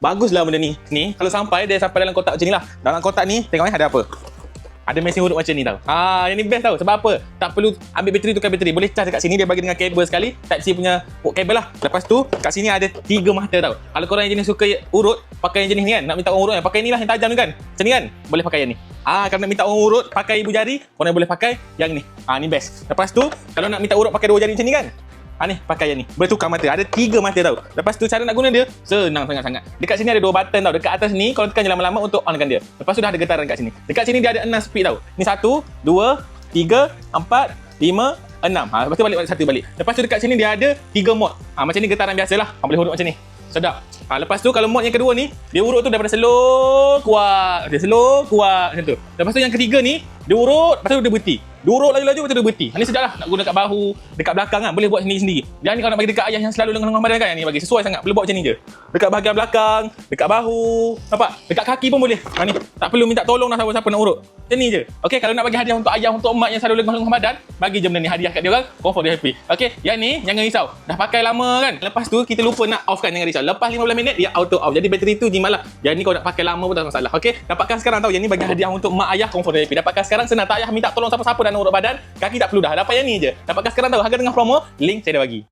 Baguslah benda ni. Ni kalau dia sampai dalam kotak macam ni lah. Dalam kotak ni tengok ada apa? Ada mesin urut macam ni tau. Yang ni best tau. Sebab apa? Tak perlu ambil bateri, tukar bateri. Boleh charge dekat sini, dia bagi dengan kabel sekali. Type C punya kabel lah. Lepas tu kat sini ada 3 mata tau. Kalau korang yang jenis suka urut, pakai yang jenis ni kan. Nak minta orang urut kan, pakai ni lah yang tajam ni kan. Macam ni kan. Boleh pakai yang ni. Kalau nak minta orang urut pakai ibu jari, korang boleh pakai yang ni. Ni best. Lepas tu kalau nak minta urut pakai 2 jari macam ni kan. Ni pakai yang ni. Boleh tukar mata. Ada 3 mata tau. Lepas tu cara nak guna dia senang sangat-sangat. Dekat sini ada 2 button tau. Dekat atas ni kalau tekan je lama-lama untuk onkan dia. Lepas tu dah ada getaran kat sini. Dekat sini dia ada 6 speed tau. Ni 1, 2, 3, 4, 5, 6. Lepas tu balik satu balik. Lepas tu dekat sini dia ada 3 mod. Macam ni getaran biasalah. Boleh urut macam ni. Sedap. Lepas tu kalau mod yang kedua ni, dia urut tu daripada slow kuat. Dia slow kuat macam tu. Lepas tu yang ketiga ni, dia urut, lepas tu dia berhenti. Dia urut laju-laju, lepas tu dia berhenti. Ni sedap lah. Nak guna kat bahu, dekat belakang kan. Boleh buat sendiri-sendiri. Yang ni kalau nak bagi dekat ayah yang selalu lengan-lengan badan kan, yang ni bagi sesuai sangat. Boleh buat macam ni je. Dekat bahagian belakang, dekat bahu, nampak? Dekat kaki pun boleh. Ni. Tak perlu minta tolong dah siapa-siapa nak urut. Macam ni je. Okey, kalau nak bagi hadiah untuk ayah, untuk mak yang selalu lengan-lengan badan, bagi je benda ni hadiah kat dia orang. Confirm dia happy. Okey, yang ni jangan risau. Dah pakai lama kan. Lepas tu kita lupa nak off kan, jangan risau. Lepas 15 minit dia auto off. Jadi bateri tu jimat lah. Yang ni kalau nak pakai lama pun tak masalah. Okey, dapatkan sekarang tau. Yang ni bagi hadiah untuk mak ayah, confirm dia happy. Dapatkan sekarang, senang. Tak payah minta tolong siapa-siapa dan urut badan. Kaki tak perlu dah. Dapat yang ni je. Dapatkan sekarang tau. Harga dengan promo, link saya dah bagi.